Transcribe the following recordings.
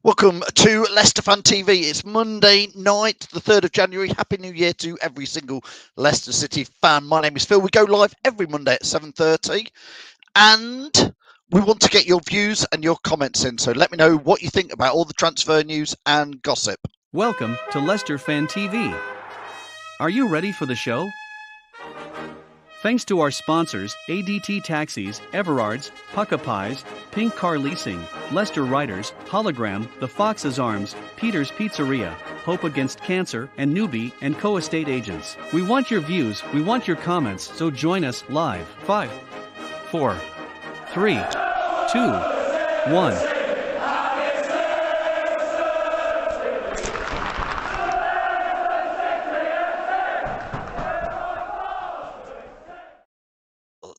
Welcome to Leicester Fan TV. It's Monday night, the 3rd of January. Happy New Year to every single Leicester City fan. My name is Phil. We go live every Monday at 7:30 and we want to get your views and your comments in. So let me know what you think about all the transfer news and gossip. Welcome to Leicester Fan TV. Are you ready for the show? Thanks to our sponsors, ADT Taxis, Everards, Pukka Pies, Pink Car Leasing, Leicester Riders, Hollogram, The Fox's Arms, Peter's Pizzeria, Hope Against Cancer, and Newby Co estate agents. We want your views, we want your comments, so join us live. 5, 4, 3, 2, 1.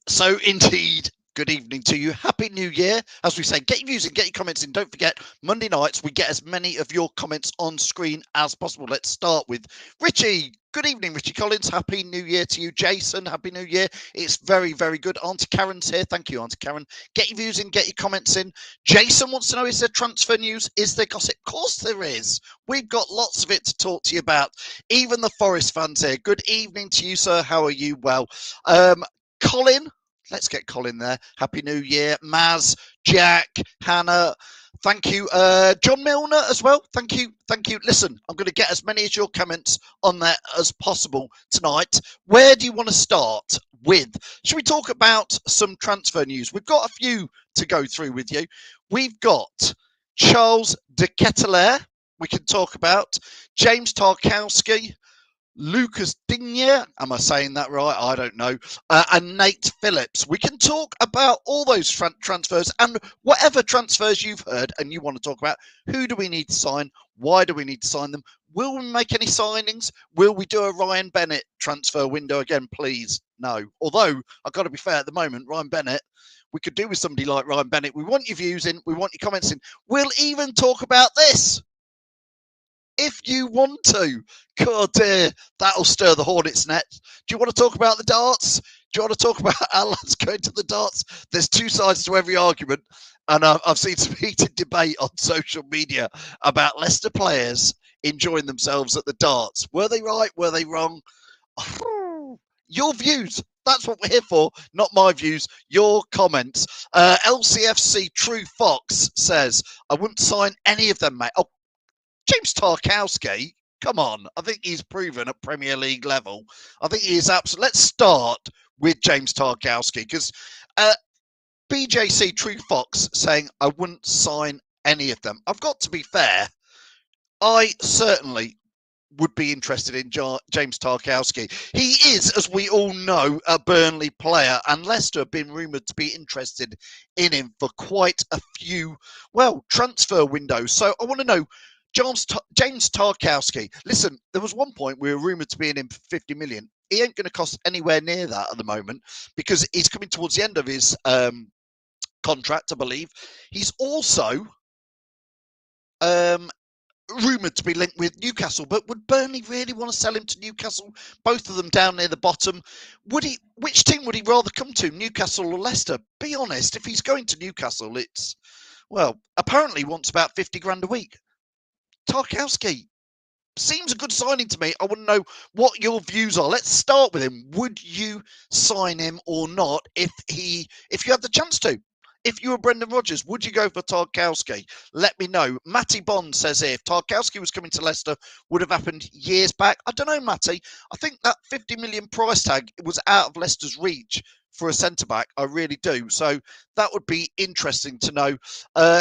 So indeed, good evening to you. Happy New Year. As we say, get your views and get your comments in. Don't forget, Monday nights, we get as many of your comments on screen as possible. Let's start with Richie. Good evening, Richie Collins. Happy New Year to you. Jason, Happy New Year. It's very, very good. Auntie Karen's here. Thank you, Auntie Karen. Get your views in, get your comments in. Jason wants to know, is there transfer news? Is there gossip? Of course there is. We've got lots of it to talk to you about. Even the Forest fans here. Good evening to you, sir. How are you? Well, Colin. Let's get Colin there. Happy New Year. Maz, Jack, Hannah. Thank you. John Milner as well. Thank you. Thank you. Listen, I'm going to get as many of your comments on there as possible tonight. Where do you want to start with? Should we talk about some transfer news? We've got a few to go through with you. We've got Charles de Kerelaere. We can talk about James Tarkwoski. Lucas Digne, am I saying that right? I don't know. And Nat Phillips. We can talk about all those transfers and whatever transfers you've heard and you want to talk about. Who do we need to sign? Why do we need to sign them? Will we make any signings? Will we do a Ryan Bennett transfer window again, please? No. Although, I've got to be fair at the moment, Ryan Bennett, we could do with somebody like Ryan Bennett. We want your views in. We want your comments in. We'll even talk about this. If you want to. God, that'll stir the hornet's nest. Do you want to talk about the darts? Do you want to talk about our lads going to the darts? There's two sides to every argument. And I've seen some heated debate on social media about Leicester players enjoying themselves at the darts. Were they right? Were they wrong? Your views. That's what we're here for. Not my views, your comments. LCFC True Fox says, I wouldn't sign any of them, mate. Oh, James Tarkwoski, come on. I think he's proven at Premier League level. I think he is absolutely. Let's start with James Tarkwoski because BJC True Fox saying I wouldn't sign any of them. I've got to be fair. I certainly would be interested in James Tarkwoski. He is, as we all know, a Burnley player, and Leicester have been rumoured to be interested in him for quite a few, transfer windows. So I want to know, James Tarkwoski. Listen, there was one point we were rumoured to be in him for 50 million. He ain't going to cost anywhere near that at the moment because he's coming towards the end of his contract, I believe. He's also rumoured to be linked with Newcastle, but would Burnley really want to sell him to Newcastle? Both of them down near the bottom. Would he? Which team would he rather come to, Newcastle or Leicester? Be honest, if he's going to Newcastle, it's, apparently he wants about 50 grand a week. Tarkwoski seems a good signing to me. I want to know what your views are. Let's start with him. Would you sign him or not if you had the chance to? If you were Brendan Rodgers, would you go for Tarkwoski? Let me know. Matty Bond says here, if Tarkwoski was coming to Leicester, would have happened years back. I don't know, Matty. I think that 50 million price tag was out of Leicester's reach for a centre-back. I really do. So that would be interesting to know.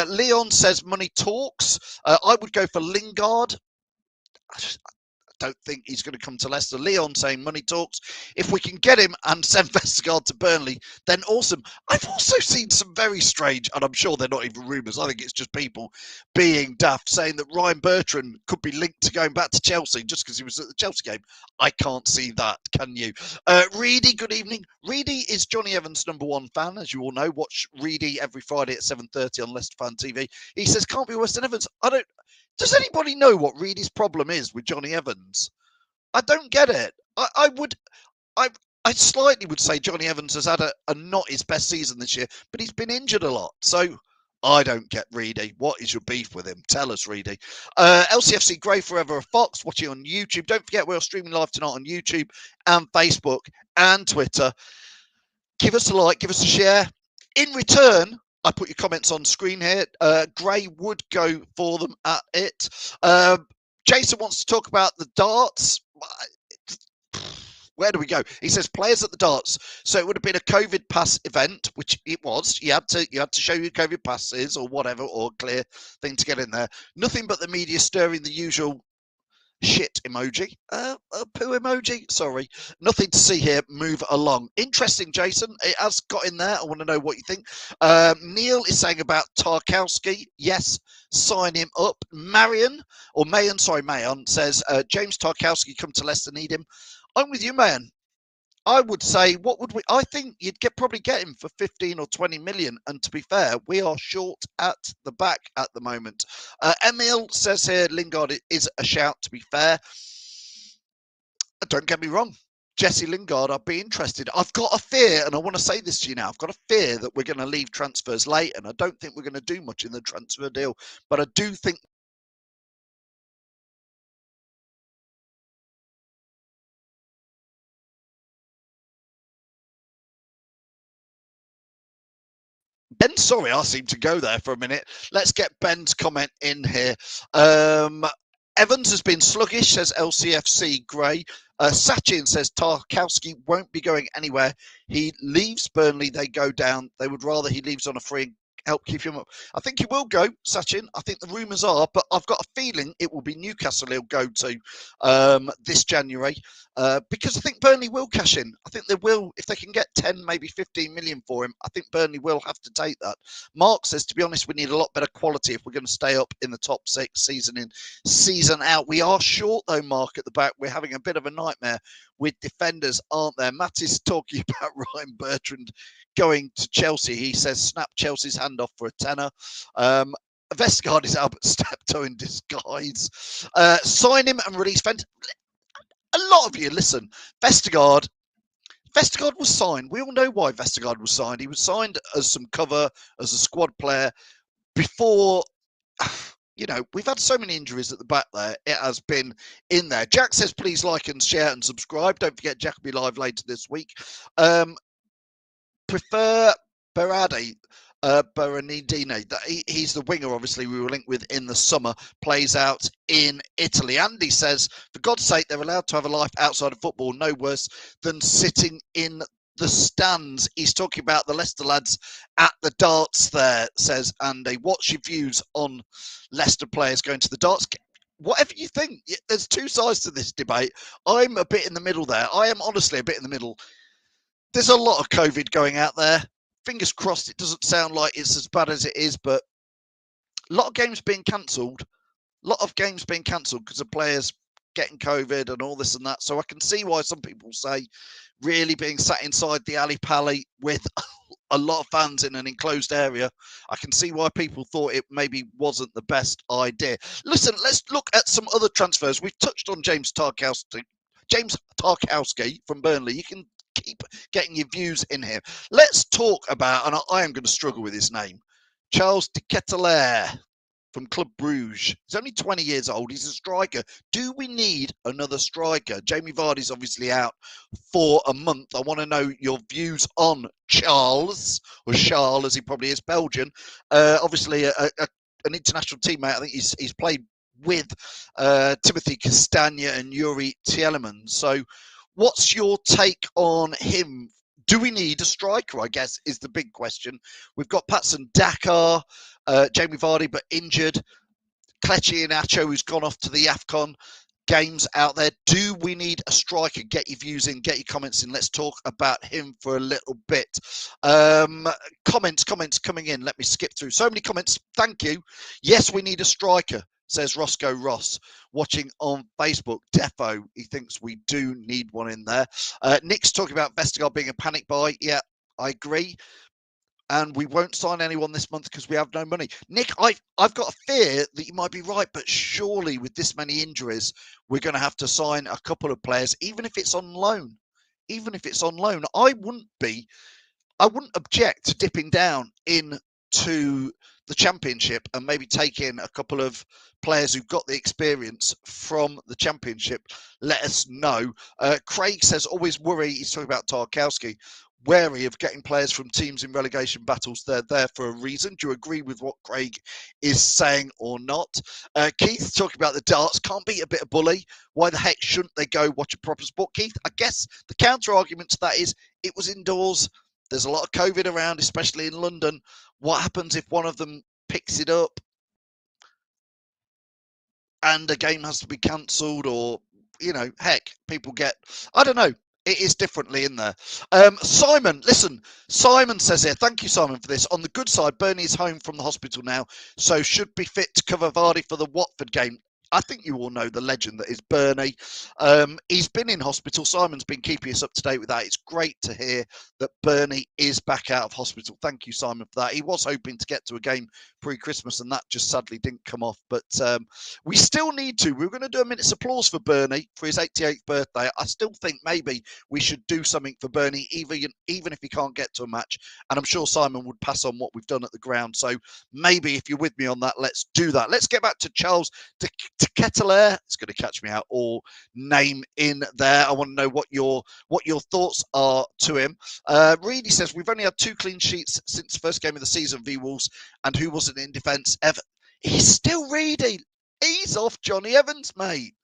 Leon says money talks. I would go for Lingard. I don't think he's going to come to Leicester. Leon saying money talks. If we can get him and send Vestergaard to Burnley, then awesome. I've also seen some very strange, and I'm sure they're not even rumours, I think it's just people being daft, saying that Ryan Bertrand could be linked to going back to Chelsea just because he was at the Chelsea game. I can't see that, can you? Reedy, good evening. Reedy is Johnny Evans' #1 fan, as you all know. Watch Reedy every Friday at 7:30 on Leicester Fan TV. He says, can't be Weston Evans. Does anybody know what Reedy's problem is with Johnny Evans? I don't get it. I slightly would say Johnny Evans has had a not his best season this year, but he's been injured a lot. So I don't get Reedy. What is your beef with him? Tell us, Reedy. LCFC Grey Forever a Fox, watching on YouTube. Don't forget, we're streaming live tonight on YouTube and Facebook and Twitter. Give us a like, give us a share. In return, I put your comments on screen here. Gray would go for them at it. Jason wants to talk about the darts. Where do we go? He says players at the darts. So it would have been a COVID pass event, which it was. You had to show your COVID passes or whatever, or clear thing to get in there. Nothing but the media stirring the usual shit emoji, poo emoji. Sorry, nothing to see here. Move along. Interesting, Jason. It has got in there. I want to know what you think. Neil is saying about Tarkwoski. Yes, sign him up. Mayon says James Tarkwoski come to Leicester, need him. I'm with you, Mayon. I would say, what would we? I think you'd probably get him for 15 or 20 million. And to be fair, we are short at the back at the moment. Emil says here, Lingard is a shout. To be fair, don't get me wrong, Jesse Lingard, I'd be interested. I've got a fear, and I want to say this to you now. I've got a fear that we're going to leave transfers late, and I don't think we're going to do much in the transfer deal. But I do think. Ben, sorry, I seem to go there for a minute. Let's get Ben's comment in here. Evans has been sluggish, says LCFC Grey. Sachin says Tarkwoski won't be going anywhere. He leaves Burnley, they go down. They would rather he leaves on a free and help keep him up. I think he will go, Sachin. I think the rumours are, but I've got a feeling it will be Newcastle he'll go to this January. Because I think Burnley will cash in. I think they will. If they can get 10, maybe 15 million for him, I think Burnley will have to take that. Mark says, to be honest, we need a lot better quality if we're going to stay up in the top 6 season in, season out. We are short, though, Mark, at the back. We're having a bit of a nightmare with defenders, aren't there? Matt is talking about Ryan Bertrand going to Chelsea. He says, snap Chelsea's hand off for a tenner. Vestergaard is Albert Steptoe in disguise. Sign him and release Fent. A lot of you, listen, Vestergaard was signed. We all know why Vestergaard was signed. He was signed as some cover, as a squad player before. You know, we've had so many injuries at the back there. It has been in there. Jack says, please like and share and subscribe. Don't forget, Jack will be live later this week. Prefer Berardi. Digne, he's the winger, obviously, we were linked with in the summer, plays out in Italy. Andy says, for God's sake, they're allowed to have a life outside of football, no worse than sitting in the stands. He's talking about the Leicester lads at the darts there, says Andy. What's your views on Leicester players going to the darts? Whatever you think, there's two sides to this debate. I'm a bit in the middle there. I am honestly a bit in the middle. There's a lot of COVID going out there. Fingers crossed it doesn't sound like it's as bad as it is, but a lot of games being cancelled. A lot of games being cancelled because of players getting COVID and all this and that. So I can see why some people say really being sat inside the alley pally with a lot of fans in an enclosed area. I can see why people thought it maybe wasn't the best idea. Listen, let's look at some other transfers. We've touched on James Tarkwoski from Burnley. You can keep getting your views in here. Let's talk about, and I am going to struggle with his name, Charles de Kerelaere from Club Brugge. He's only 20 years old. He's a striker. Do we need another striker? Jamie Vardy's obviously out for a month. I want to know your views on Charles, or Charles as he probably is, Belgian. Obviously an international teammate. I think he's played with Timothy Castagna and Yuri Tielemans. So what's your take on him? Do we need a striker, I guess, is the big question. We've got Patson Dakar, Jamie Vardy, but injured. Kelechi Iheanacho, who's gone off to the AFCON games out there. Do we need a striker? Get your views in, get your comments in. Let's talk about him for a little bit. Comments coming in. Let me skip through. So many comments. Thank you. Yes, we need a striker, says Roscoe Ross, watching on Facebook. Defo, he thinks we do need one in there. Nick's talking about Vestergaard being a panic buy. Yeah, I agree. And we won't sign anyone this month because we have no money. Nick, I've got a fear that you might be right, but surely with this many injuries, we're going to have to sign a couple of players, even if it's on loan. Even if it's on loan, I wouldn't object to dipping down into the Championship and maybe take in a couple of players who've got the experience from the Championship, let us know. Craig says, always worry, he's talking about Tarkwoski, wary of getting players from teams in relegation battles. They're there for a reason. Do you agree with what Craig is saying or not? Keith talking about the darts. Can't beat a bit of bully. Why the heck shouldn't they go watch a proper sport? Keith, I guess the counter argument to that is it was indoors. There's a lot of COVID around, especially in London. What happens if one of them picks it up and a game has to be cancelled, or, heck, people get, I don't know. It is differently in there. Simon, listen, Simon says here, thank you, Simon, for this. On the good side, Burnley is home from the hospital now, so should be fit to cover Vardy for the Watford game. I think you all know the legend that is Burnley. He's been in hospital. Simon's been keeping us up to date with that. It's great to hear that Burnley is back out of hospital. Thank you, Simon, for that. He was hoping to get to a game pre-Christmas, and that just sadly didn't come off. But we still need to. We're going to do a minute's applause for Burnley for his 88th birthday. I still think maybe we should do something for Burnley, even if he can't get to a match. And I'm sure Simon would pass on what we've done at the ground. So maybe if you're with me on that, let's do that. Let's get back to Charles Kerelaere. It's going to catch me out, or name in there. I want to know what your thoughts are to him. Reedy says, we've only had 2 clean sheets since the first game of the season v Wolves, and who wasn't in defence ever. He's still Reedy. Ease off Johnny Evans, mate.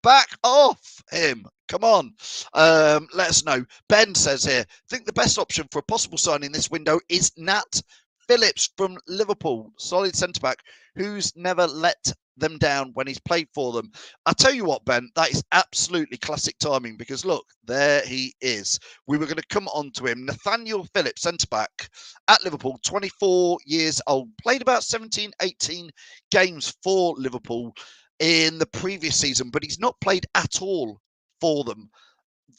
Back off him. Come on. Let us know. Ben says here, think the best option for a possible signing this window is Nat Phillips from Liverpool. Solid centre-back who's never let them down when he's played for them. I tell you what, Ben, that is absolutely classic timing, because look, there he is. We were going to come on to him. Nathaniel Phillips, centre-back at Liverpool, 24 years old, played about 17, 18 games for Liverpool in the previous season, but he's not played at all for them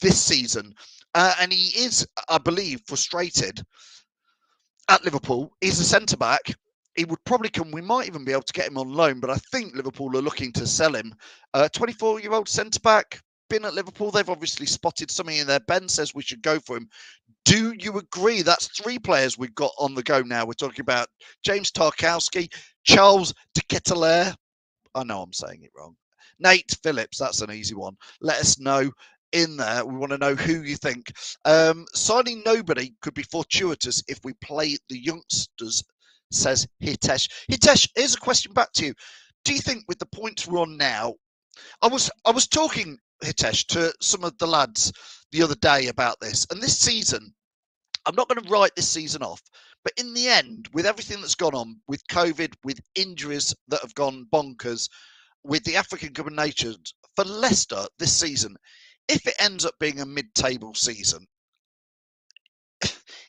this season. And he is, I believe, frustrated at Liverpool. He's a centre-back. He would probably come. We might even be able to get him on loan, but I think Liverpool are looking to sell him. 24-year-old centre-back, been at Liverpool. They've obviously spotted something in there. Ben says we should go for him. Do you agree? That's 3 players we've got on the go now. We're talking about James Tarkwoski, Charles Kerelaere. I know I'm saying it wrong. Nate Phillips, that's an easy one. Let us know in there. We want to know who you think. Signing nobody could be fortuitous if we play the youngsters, says Hitesh. Hitesh, here's a question back to you. Do you think with the points we're on now, I was talking, Hitesh, to some of the lads the other day about this, and this season, I'm not going to write this season off, but in the end, with everything that's gone on, with COVID, with injuries that have gone bonkers, with the African Cup of Nations, for Leicester this season, if it ends up being a mid-table season,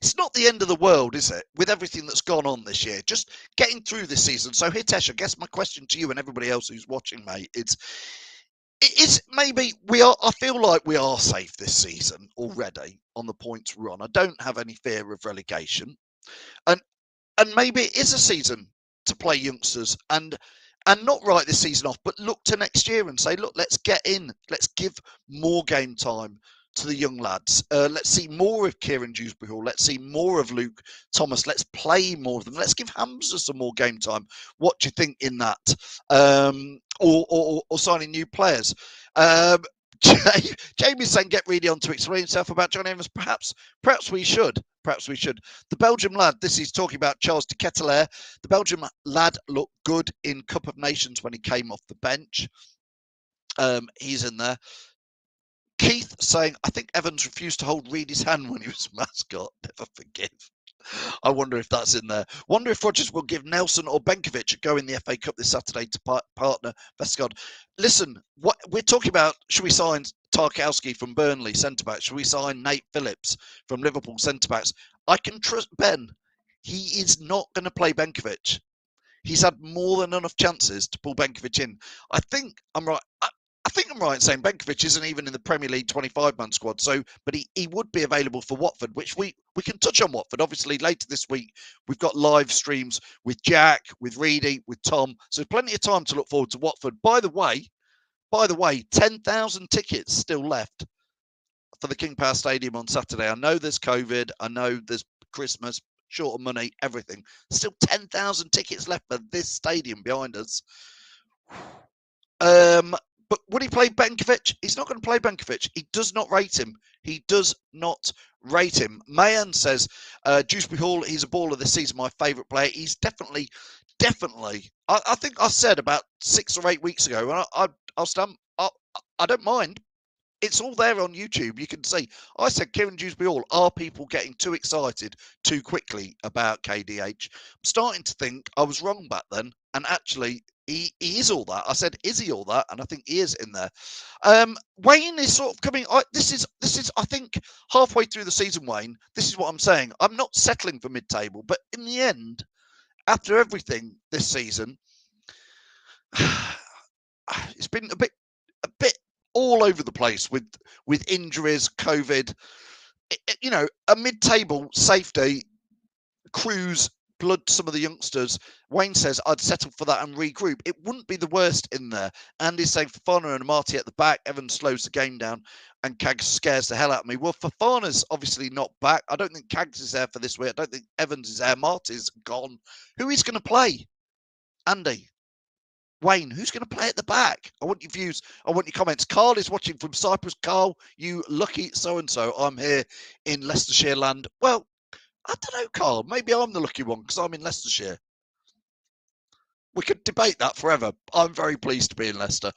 it's not the end of the world, is it? With everything that's gone on this year, just getting through this season. So, Hitesh, I guess my question to you and everybody else who's watching, mate, is maybe I feel like we are safe this season already on the points we're on. I don't have any fear of relegation, and maybe it is a season to play youngsters and not write this season off, but look to next year and say, look, let's get in, let's give more game time to the young lads. Let's see more of Kieran Dewsbury Hall. Let's see more of Luke Thomas. Let's play more of them. Let's give Hamza some more game time. What do you think in that? Or signing new players? Jamie's saying, get Reedy on to explain himself about Johnny Evans. Perhaps we should. Perhaps we should. The Belgium lad, this is talking about Charles Kerelaere. The Belgium lad looked good in Cup of Nations when he came off the bench. He's in there. Keith saying, I think Evans refused to hold Reedy's hand when he was mascot. Never forgive. I wonder if that's in there. Wonder if Rodgers will give Nelson or Benkovic a go in the FA Cup this Saturday to partner Vestergaard. Listen, what we're talking about, should we sign Tarkwoski from Burnley, centre-back? Should we sign Nate Phillips from Liverpool, centre-backs? I can trust Ben. He is not going to play Benkovic. He's had more than enough chances to pull Benkovic in. I think I'm right. I think I'm right in saying Benkovic isn't even in the Premier League 25-man squad. So, but he would be available for Watford, which we can touch on Watford. Obviously, later this week, we've got live streams with Jack, with Reedy, with Tom. So plenty of time to look forward to Watford. By the way, 10,000 tickets still left for the King Power Stadium on Saturday. I know there's COVID. I know there's Christmas. short of money, everything. Still 10,000 tickets left for this stadium behind us. But would he play Benkovic? He's not going to play Benkovic. He does not rate him. He does not rate him. Mayan says, Dewsbury Hall, he's a baller this season, my favourite player. He's definitely. I think I said about 6 or 8 weeks ago, and I'll stand. I don't mind. It's all there on YouTube. You can see. I said Kieran Dewsbury Hall. Are people getting too excited too quickly about KDH? I'm starting to think I was wrong back then, and actually he is all that. I said, is he all that? And I think he is in there. Wayne is sort of coming. This is I think halfway through the season, Wayne. This is what I'm saying. I'm not settling for mid-table, but in the end, after everything this season, it's been a bit all over the place with injuries, COVID. A mid-table safety, Cruz, blood some of the youngsters. Wayne says I'd settle for that and regroup. It wouldn't be the worst in there. Andy's saying Fofana and Marty at the back. Evans slows the game down and Cags scares the hell out of me. Well, Fofana's obviously not back. I don't think Cags is there for this week. I don't think Evans is there. Marty's gone. Who is going to play? Andy? Wayne, who's going to play at the back? I want your views. I want your comments. Carl is watching from Cyprus. Carl, you lucky so-and-so. I'm here in Leicestershire land. Well, I don't know, Carl. Maybe I'm the lucky one because I'm in Leicestershire. We could debate that forever. I'm very pleased to be in Leicester.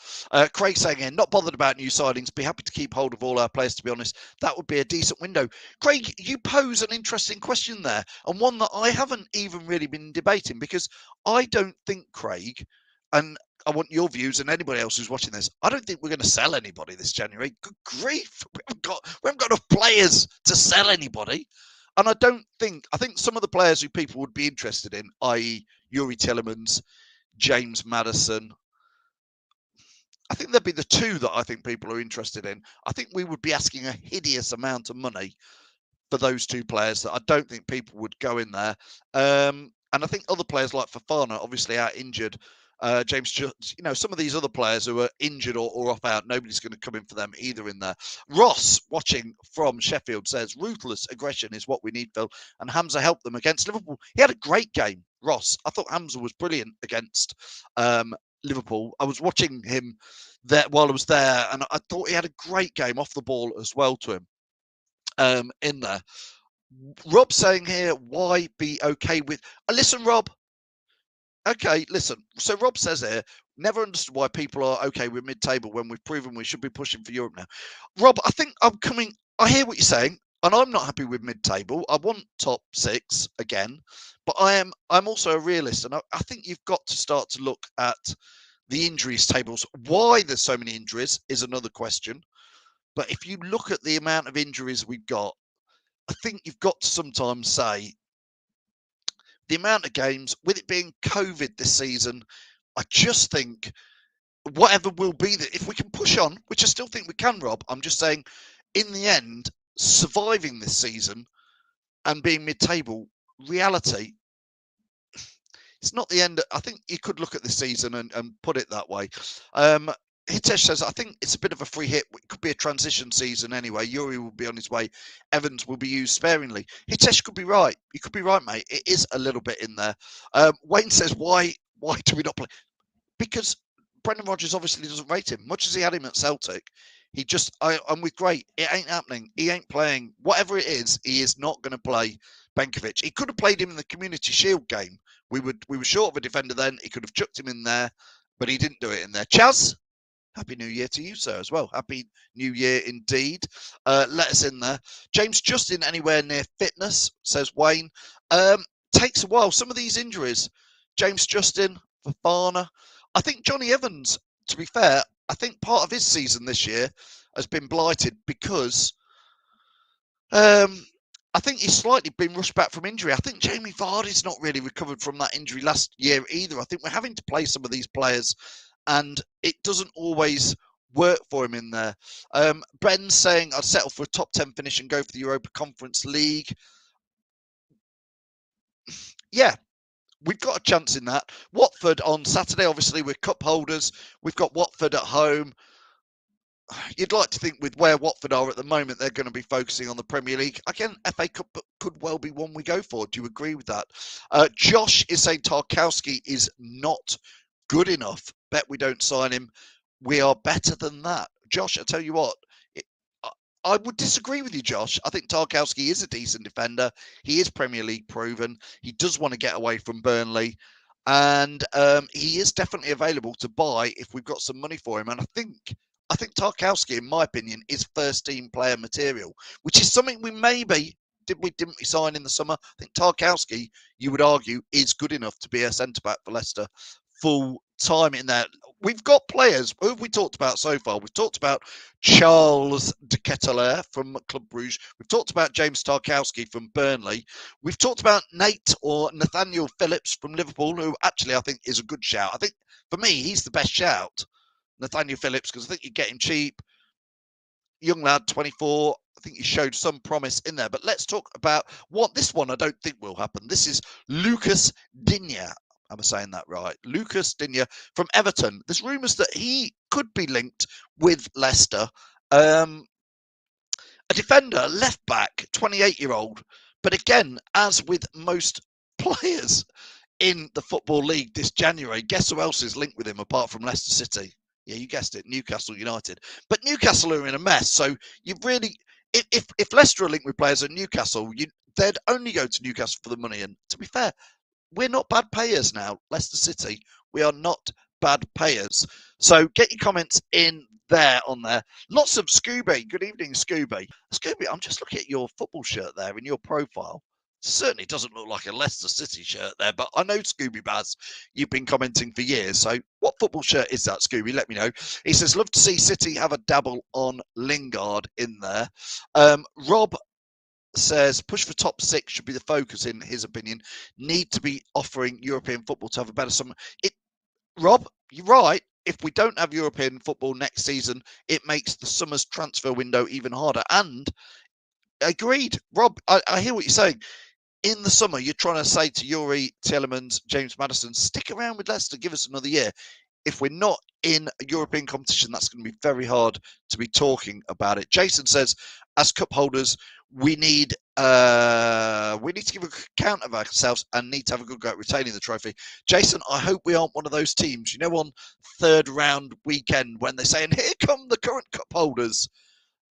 Craig saying here, not bothered about new signings. Be happy to keep hold of all our players, to be honest. That would be a decent window. Craig, you pose an interesting question there, and one that I haven't even really been debating, because I don't think, Craig, and I want your views and anybody else who's watching this, I don't think we're going to sell anybody this January. Good grief. We haven't got enough players to sell anybody. And I think some of the players who people would be interested in, i.e. Yuri Tillemans, James Maddison, I think there'd be the two that I think people are interested in. I think we would be asking a hideous amount of money for those two players that I don't think people would go in there. And I think other players like Fofana, obviously out injured, James, some of these other players who are injured or off out, nobody's going to come in for them either in there. Ross, watching from Sheffield, says, ruthless aggression is what we need, Phil. And Hamza helped them against Liverpool. He had a great game, Ross. I thought Hamza was brilliant against Liverpool. I was watching him there while I was there, and I thought he had a great game off the ball as well to him in there. Rob saying here, why be okay with... listen, Rob. Okay, listen. So Rob says here, never understood why people are okay with mid-table when we've proven we should be pushing for Europe now. Rob, I think I hear what you're saying, and I'm not happy with mid-table. I want top 6 again, but I'm also a realist, and I think you've got to start to look at the injuries tables. Why there's so many injuries is another question. But if you look at the amount of injuries we've got, I think you've got to sometimes say, the amount of games, with it being COVID this season, I just think whatever will be, that if we can push on, which I still think we can, Rob, I'm just saying, in the end, surviving this season and being mid-table, reality, it's not the end. I think you could look at this season and put it that way. Hitesh says, I think it's a bit of a free hit. It could be a transition season anyway. Yuri will be on his way. Evans will be used sparingly. Hitesh could be right. You could be right, mate. It is a little bit in there. Wayne says, why do we not play? Because Brendan Rodgers obviously doesn't rate him. Much as he had him at Celtic, I'm with Great. It ain't happening. He ain't playing. Whatever it is, he is not going to play Benkovic. He could have played him in the Community Shield game. We were short of a defender then. He could have chucked him in there, but he didn't do it in there. Chaz? Happy New Year to you, sir, as well. Happy New Year indeed. Let us in there. James Justin, anywhere near fitness, says Wayne. Takes a while. Some of these injuries, James Justin, Fofana. I think Johnny Evans, to be fair, I think part of his season this year has been blighted because I think he's slightly been rushed back from injury. I think Jamie Vardy's not really recovered from that injury last year either. I think we're having to play some of these players, and it doesn't always work for him in there. Ben's saying, I'd settle for a top 10 finish and go for the Europa Conference League. Yeah, we've got a chance in that. Watford on Saturday, obviously, we're cup holders. We've got Watford at home. you'd like to think with where Watford are at the moment, they're going to be focusing on the Premier League. Again, FA Cup could well be one we go for. Do you agree with that? Josh is saying Tarkwoski is not good enough. Bet we don't sign him. We are better than that. Josh, I tell you what, I would disagree with you, Josh. I think Tarkwoski is a decent defender. He is Premier League proven. He does want to get away from Burnley. And he is definitely available to buy if we've got some money for him. And I think Tarkwoski, in my opinion, is first team player material, which is something we maybe didn't we sign in the summer. I think Tarkwoski, you would argue, is good enough to be a centre back for Leicester full time in there. We've got players. Who have we talked about so far? We've talked about Charles de Kerelaere from Club Brugge. We've talked about James Tarkwoski from Burnley. We've talked about Nathaniel Phillips from Liverpool, who actually I think is a good shout. I think for me, he's the best shout, Nathaniel Phillips, because I think you get him cheap. Young lad, 24. I think he showed some promise in there. But let's talk about this one I don't think will happen. This is Lucas Digne. Am I saying that right? Lucas Digne from Everton. There's rumours that he could be linked with Leicester. A defender, left back, 28-year-old. But again, as with most players in the Football League this January, guess who else is linked with him apart from Leicester City? Yeah, you guessed it, Newcastle United. But Newcastle are in a mess. So you've really, if Leicester are linked with players at Newcastle, they'd only go to Newcastle for the money. And to be fair, we're not bad payers now. Leicester City, we are not bad payers. So get your comments in there on there. Lots of Scooby. Good evening, Scooby. Scooby, I'm just looking at your football shirt there in your profile. Certainly doesn't look like a Leicester City shirt there, but I know Scooby Baz, you've been commenting for years. So what football shirt is that, Scooby? Let me know. He says, love to see City have a dabble on Lingard in there. Rob says push for top 6 should be the focus in his opinion. Need to be offering European football to have a better summer. Rob, you're right. If we don't have European football next season, it makes the summer's transfer window even harder. And agreed, Rob, I hear what you're saying. In the summer, you're trying to say to Yuri Tielemans, James Maddison, stick around with Leicester, give us another year. If we're not in a European competition, that's going to be very hard to be talking about it. Jason says, as cup holders, we need to give an account of ourselves and need to have a good go at retaining the trophy. Jason, I hope we aren't one of those teams, you know, on third round weekend when they say, and here come the current cup holders,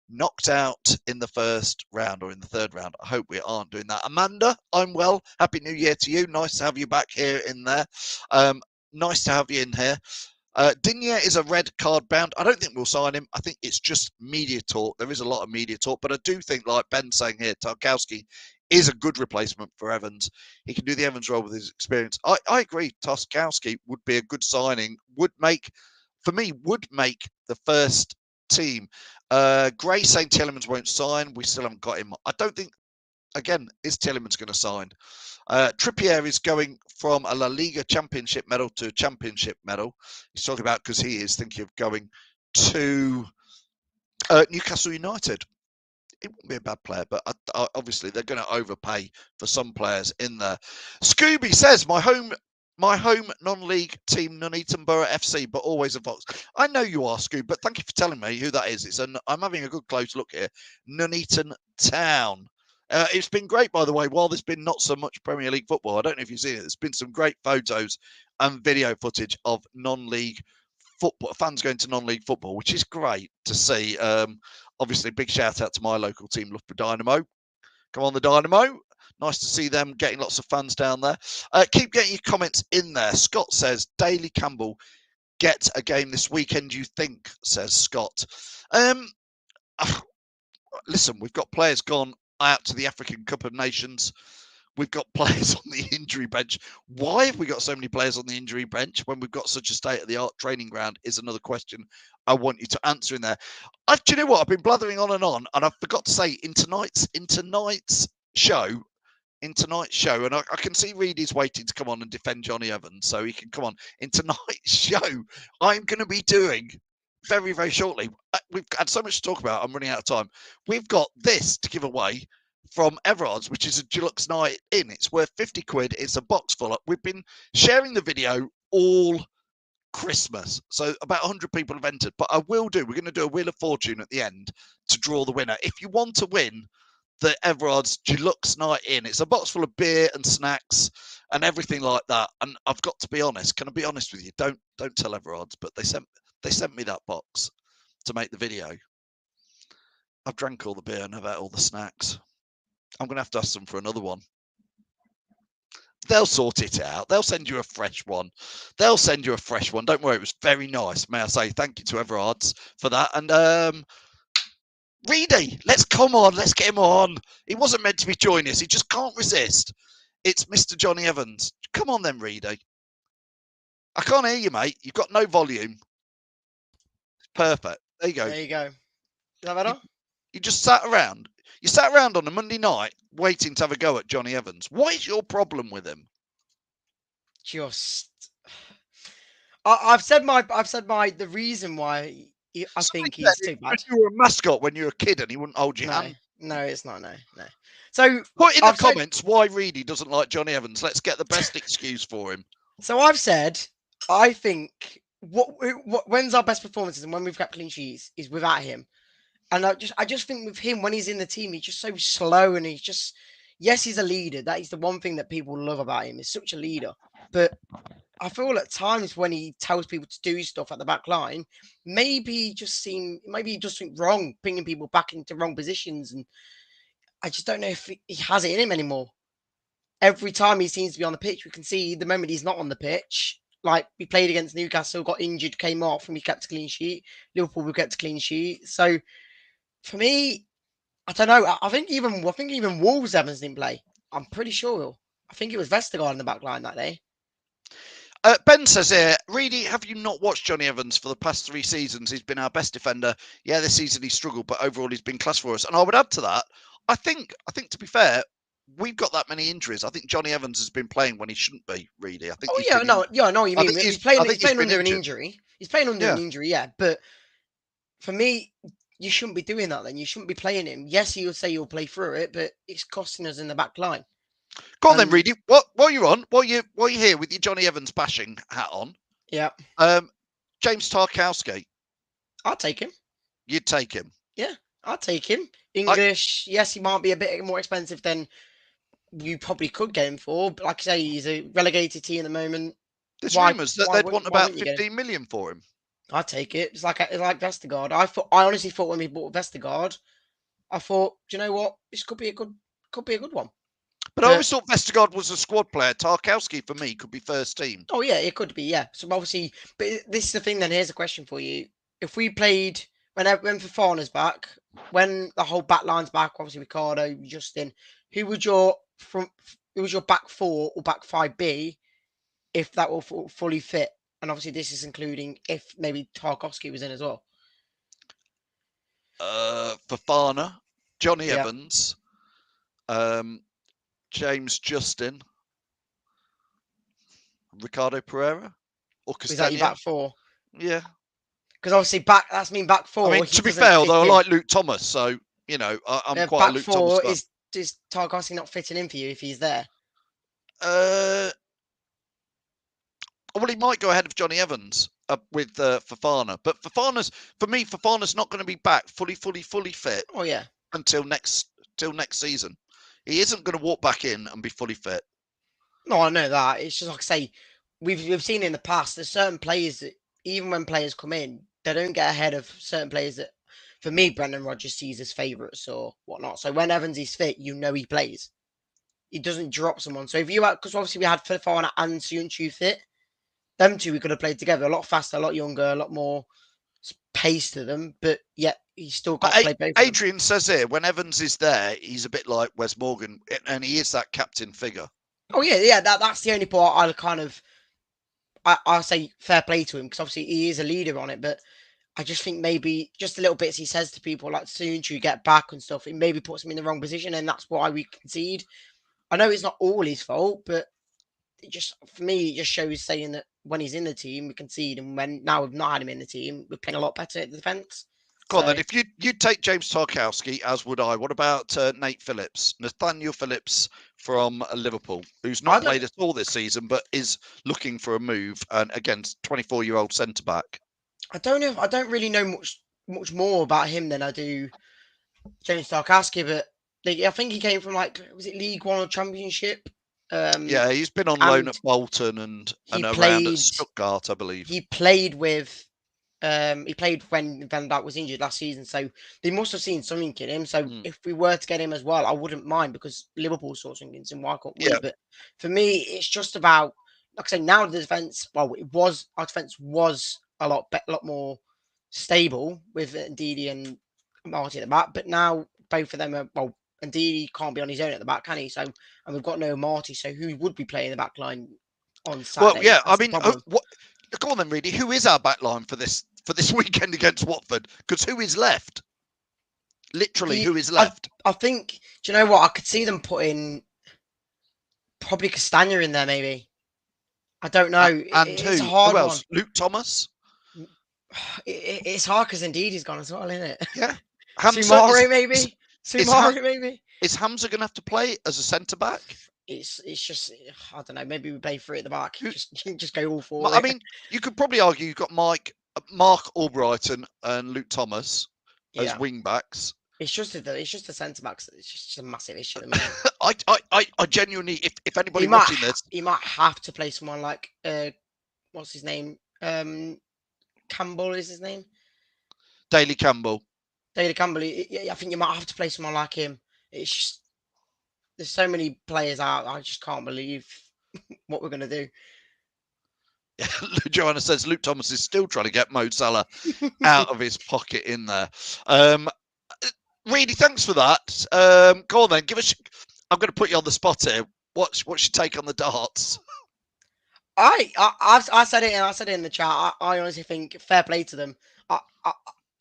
knocked out in the first round or in the third round. I hope we aren't doing that. Amanda, I'm well. Happy New Year to you. Nice to have you back here in there. Nice to have you in here. Digne is a red card bound. I don't think we'll sign him. I think it's just media talk. There is a lot of media talk, but I do think, like Ben's saying here, Tarkwoski is a good replacement for Evans. He can do the Evans role with his experience. I agree. Tarkwoski would be a good signing. Would make the first team. Gray saying Tielemans won't sign. We still haven't got him. I don't think, again, is Tielemans going to sign? Trippier is going from a La Liga championship medal to a championship medal. He's talking about because he is thinking of going to Newcastle United. It wouldn't be a bad player, but obviously they're going to overpay for some players in there. Scooby says, my home non-league team, Nuneaton Borough FC, but always a Fox. I know you are, Scoob, but thank you for telling me who that is. I'm having a good close look here. Nuneaton Town. It's been great, by the way, while there's been not so much Premier League football. I don't know if you've seen it. There's been some great photos and video footage of non-league football, fans going to non-league football, which is great to see. Obviously, big shout out to my local team, Loughborough Dynamo. Come on, the Dynamo. Nice to see them getting lots of fans down there. Keep getting your comments in there. Scott says, Daly Campbell get a game this weekend, you think, says Scott. Listen, we've got players gone out to the African Cup of Nations. We've got players on the injury bench. Why have we got so many players on the injury bench when we've got such a state-of-the-art training ground is another question I want you to answer in there. Do you know what? I've been blathering on, and I forgot to say in tonight's show, and I can see Reedy's waiting to come on and defend Johnny Evans, so he can come on. In tonight's show, I'm going to be doing very, very shortly. We've had so much to talk about. I'm running out of time. We've got this to give away from Everards, which is a deluxe night in. It's worth 50 quid. It's a box full up. We've been sharing the video all Christmas. So about 100 people have entered. But we're going to do a Wheel of Fortune at the end to draw the winner. If you want to win the Everards Deluxe Night In, it's a box full of beer and snacks and everything like that. And I've got to be honest. Can I be honest with you? Don't tell Everards, but they sent me that box to make the video. I've drank all the beer and I've had all the snacks. I'm going to have to ask them for another one. They'll sort it out. They'll send you a fresh one. Don't worry. It was very nice. May I say thank you to Everards for that. And Reedy, let's get him on. He wasn't meant to be joining us. He just can't resist. It's Mr. Johnny Evans. Come on then, Reedy. I can't hear you, mate. You've got no volume. Perfect. There you go. There you go. Is that better? You just sat around. You sat around on a Monday night waiting to have a go at Johnny Evans. What is your problem with him? I've said the reason why I think he's too bad. You were a mascot when you were a kid and he wouldn't hold your hand. No, it's not. No. So put in the comments why Reedy doesn't like Johnny Evans. Let's get the best excuse for him. So I've said I think when's our best performances and when we've got clean sheets is without him. And I just think with him, when he's in the team, he's just so slow and yes, he's a leader. That is the one thing that people love about him. He's such a leader. But I feel at times when he tells people to do stuff at the back line, maybe he does something wrong, bringing people back into wrong positions. And I just don't know if he has it in him anymore. Every time he seems to be on the pitch, we can see the moment he's not on the pitch. Like we played against Newcastle, got injured, came off, and we kept a clean sheet. Liverpool, we kept a clean sheet. So for me, I don't know. I think even Wolves Evans didn't play. I'm pretty sure. I think it was Vestergaard in the back line that day. Ben says here, Reedy, have you not watched Johnny Evans for the past 3 seasons? He's been our best defender. Yeah, this season he struggled, but overall he's been class for us. And I would add to that, I think to be fair, we've got that many injuries. I think Johnny Evans has been playing when he shouldn't be, Reedy. I think. I know what you mean. He's playing under an injury. He's playing under an injury, yeah. But for me, you shouldn't be doing that then. You shouldn't be playing him. Yes, you'll say you'll play through it, but it's costing us in the back line. Go on then, Reedy. While you're here with your Johnny Evans bashing hat on. Yeah. James Tarkwoski. I'll take him. You'd take him? Yeah, I'll take him. English, yes, he might be a bit more expensive than you probably could get him for. But like I say, he's a relegated team at the moment. There's rumours that they'd want about 15 million for him. I'll take it. It's like Vestergaard. I honestly thought when we bought Vestergaard, I thought, do you know what? This could be a good one. But I always thought Vestergaard was a squad player. Tarkwoski, for me, could be first team. Oh, yeah, it could be, yeah. So, obviously, but this is the thing then. Here's a question for you. If we played, when Fofana's back, when the whole back line's back, obviously Ricardo, Justin, who would your back 4 or back 5 be if that were fully fit? And obviously, this is including if maybe Tarkwoski was in as well. Fofana, Johnny Evans, James Justin, Ricardo Pereira, or Castagna. Is that your back 4? Yeah. Because obviously back 4. I mean, to be fair, though, I like Luke Thomas, so I'm quite a Luke Thomas fan. Is Tarkwoski not fitting in for you if he's there? Well, he might go ahead of Johnny Evans with Fofana, but Fofana's not going to be back fully fit. Oh yeah, until next season. He isn't going to walk back in and be fully fit. No, I know that. It's just like I say, we've seen in the past. There's certain players that even when players come in, they don't get ahead of certain players that, for me, Brendan Rodgers sees as favourites or whatnot. So when Evans is fit, he plays. He doesn't drop someone. So because obviously we had Fofana and Söyüncü fit. Them two we could have played together a lot faster, a lot younger, a lot more pace to them. But yet he's still got to play both. Adrian says here, when Evans is there, he's a bit like Wes Morgan, and he is that captain figure. Oh yeah. That's the only part I'll say fair play to him because obviously he is a leader on it. But I just think maybe just the little bits he says to people like Söyüncü get back and stuff, it maybe puts him in the wrong position, and that's why we concede. I know it's not all his fault, but for me, it just shows saying that when he's in the team, we concede, and now we've not had him in the team, we're playing a lot better at the defence. Go on then. So If you'd take James Tarkwoski, as would I. What about Nate Phillips, Nathaniel Phillips from Liverpool, who's I not don't played at all this season, but is looking for a move? And again, 24-year-old centre back. I don't know. I don't really know much more about him than I do James Tarkowski, but I think he came from was it League One or Championship? Yeah, he's been on loan And at Bolton and he around at played. Stuttgart, I believe. He played with. He played when Van Dijk was injured last season, so they must have seen something in him. So if we were to get him as well, I wouldn't mind because Liverpool saw something in him. Why can't we? Yeah. But for me, it's just about like I say. Now the defense. Well, our defense was a lot more stable with Ndidi and Marty at the back, but now both of them are Ndidi can't be on his own at the back, can he? So and we've got no Marty, so who would be playing the back line on Saturday? Well, yeah, That's I mean, go on then, Reedy. Who is our back line for this weekend against Watford? Because who is left? Literally, who is left? I think. Do you know what? I could see them putting probably Castagna in there, maybe. I don't know. And it's who? a hard Who else? one. Luke Thomas. It's hard because indeed he's gone as well, isn't it? Yeah. Sumari maybe. Sumari maybe. Is Hamza going to have to play as a centre back? It's just I don't know. Maybe we play three at the back. Just go all four. I mean, you could probably argue you've got Mark Albrighton and Luke Thomas as wing backs. It's just the centre backs. It's just a massive issue. I genuinely, if anybody watching this, he might have to play someone like what's his name? Campbell is his name. Daley Campbell. I think you might have to play someone like him. It's just there's so many players out. I just can't believe what we're gonna do. Joanna says Luke Thomas is still trying to get Mo Salah out of his pocket in there. Really, thanks for that. Go on then, give us. I'm going to put you on the spot here. What's your take on the darts? I said it and I said it in the chat. I honestly think fair play to them.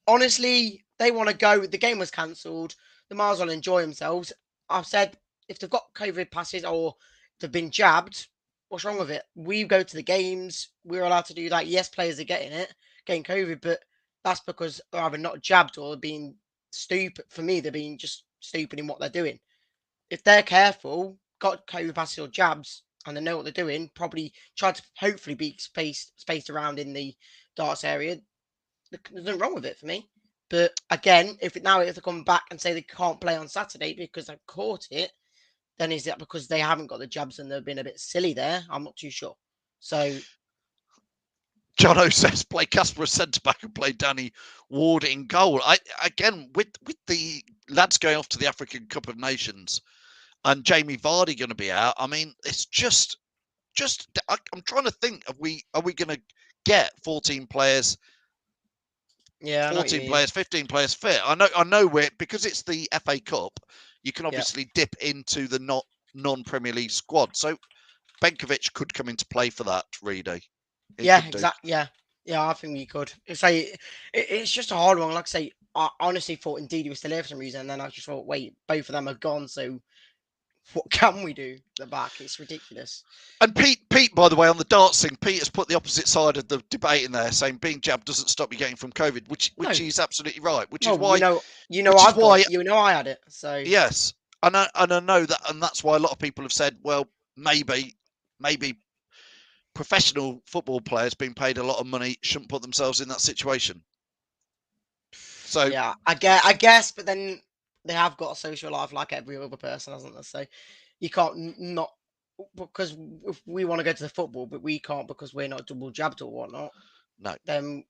Honestly, they want to go. The game was cancelled. They might as well enjoy themselves. I've said if they've got COVID passes or they've been jabbed, what's wrong with it? We go to the games. We're allowed to do that. Yes, players are getting COVID, but that's because they're either not jabbed or being stupid. For me, they're being just stupid in what they're doing. If they're careful, got COVID passes or jabs, and they know what they're doing, probably try to hopefully be spaced around in the darts area. There's nothing wrong with it for me. But again, if they come back and say they can't play on Saturday because they've caught it, then is that because they haven't got the jabs and they've been a bit silly there? I'm not too sure. So Jono says play Casper as centre back and play Danny Ward in goal. Again with the lads going off to the African Cup of Nations and Jamie Vardy going to be out. I mean, it's just I'm trying to think. Are we going to get 14 players? Yeah, 14 players, 15 players fit. I know because it's the FA Cup. You can obviously dip into the non-Premier League squad. So Benkovic could come into play for that, Reedy. Yeah, exactly. Yeah, I think we could. It's just a hard one. Like I say, I honestly thought indeed he was still here for some reason, and then I just thought, wait, both of them are gone. So what can we do? The back, it's ridiculous. And Pete, by the way, on the darts thing, Pete has put the opposite side of the debate in there, saying being jabbed doesn't stop you getting from COVID, which he's absolutely right. Which is why I had it. So yes, and I know that, and that's why a lot of people have said, well, maybe professional football players being paid a lot of money shouldn't put themselves in that situation. So yeah, I guess, but then they have got a social life like every other person, hasn't they? So you can't not because if we want to go to the football, but we can't because we're not double jabbed or whatnot. No, then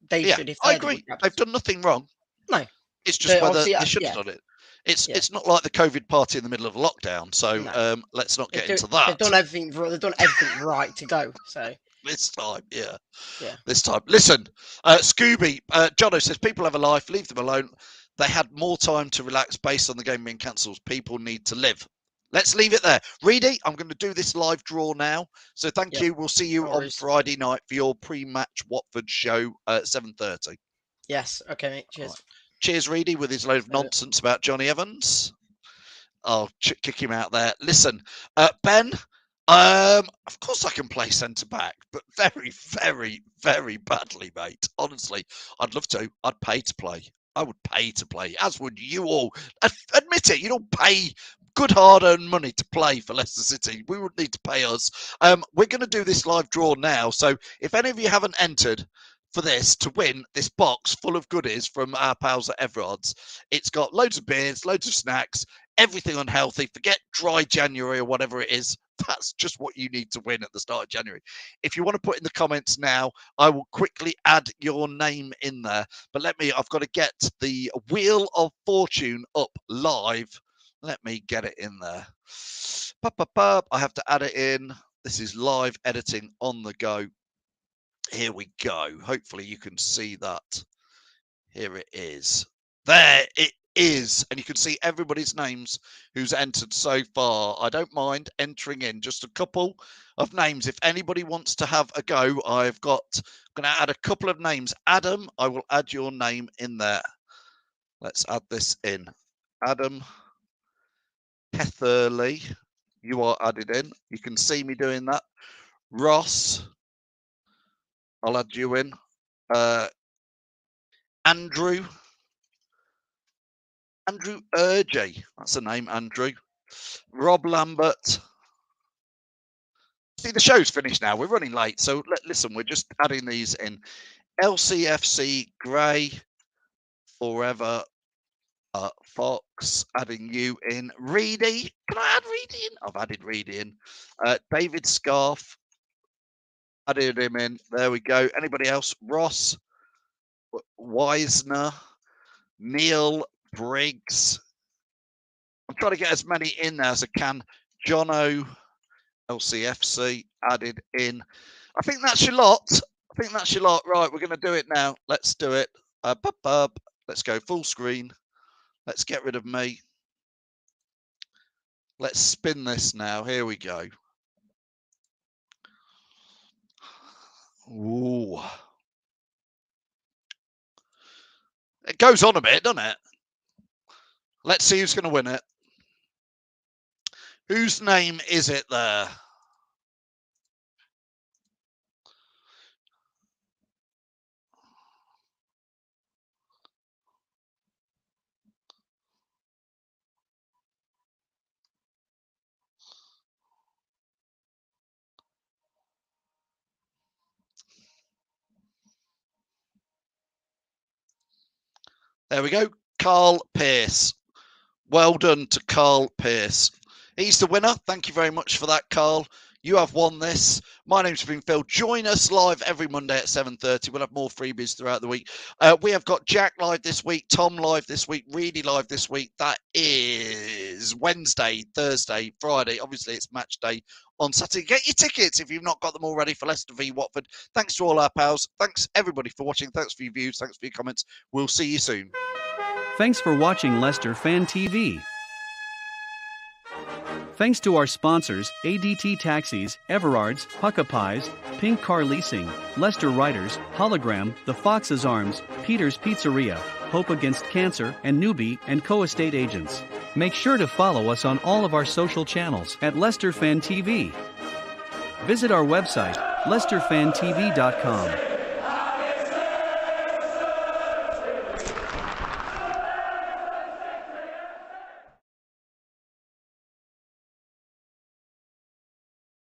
they should. If I agree, they've done nothing wrong. No, it's just whether they should have done it. It's not like the COVID party in the middle of lockdown. So let's not get into that. They've done everything. They've done everything right to go. So this time, yeah. This time, listen, Scooby. Jono says people have a life. Leave them alone. They had more time to relax based on the game being cancelled. People need to live. Let's leave it there. Reedy, I'm going to do this live draw now. So thank you. We'll see you on Friday night for your pre-match Watford show at 7:30. Yes. Okay, mate. Cheers. Right. Cheers, Reedy, with his load of nonsense about Johnny Evans. I'll kick him out there. Listen, Ben, Of course I can play centre back, but very, very, very badly, mate. Honestly, I'd love to. I'd pay to play. I would pay to play, as would you all. Admit it, you don't pay good hard-earned money to play for Leicester City. We would need to pay us. We're going to do this live draw now, so if any of you haven't entered for this to win this box full of goodies from our pals at Everards, it's got loads of beers, loads of snacks, everything unhealthy. Forget dry January or whatever it is. That's just what you need to win at the start of January. If you want to put in the comments now, I will quickly add your name in there. But I've got to get the Wheel of Fortune up live. Let me get it in there. I have to add it in. This is live editing on the go. Here we go. Hopefully you can see that. Here it is. There it is. And you can see everybody's names who's entered so far. I don't mind entering in just a couple of names. If anybody wants to have a go, I'm going to add a couple of names. Adam, I will add your name in there. Let's add this in. Adam Petherley, you are added in. You can see me doing that. Ross, I'll add you in. Andrew Urge, that's a name, Andrew. Rob Lambert. See, the show's finished now. We're running late, so listen, we're just adding these in. LCFC Gray, Forever, Fox, adding you in. Reedy, can I add Reedy in? I've added Reedy in. David Scarf, added him in. There we go. Anybody else? Ross Wisner, Neil Briggs. I'm trying to get as many in there as I can. Jono, LCFC, added in. I think that's your lot. Right, we're going to do it now. Let's do it. Let's go full screen. Let's get rid of me. Let's spin this now. Here we go. Ooh. It goes on a bit, doesn't it? Let's see who's going to win it. Whose name is it there? There we go. Carl Pearce. Well done to Carl Pearce. He's the winner. Thank you very much for that, Carl. You have won this. My name's been Phil. Join us live every Monday at 7:30. We'll have more freebies throughout the week. We have got Jack live this week, Tom live this week, Reedy live this week. That is Wednesday, Thursday, Friday. Obviously, it's match day on Saturday. Get your tickets if you've not got them already for Leicester v Watford. Thanks to all our pals. Thanks, everybody, for watching. Thanks for your views. Thanks for your comments. We'll see you soon. Thanks for watching Leicester Fan TV. Thanks to our sponsors, ADT Taxis, Everards, Pukka Pies, Pink Car Leasing, Leicester Riders, Hollogram, The Fox's Arms, Peter's Pizzeria, Hope Against Cancer, and Newby Co estate agents. Make sure to follow us on all of our social channels at Leicester Fan TV. Visit our website, leicesterfantv.com.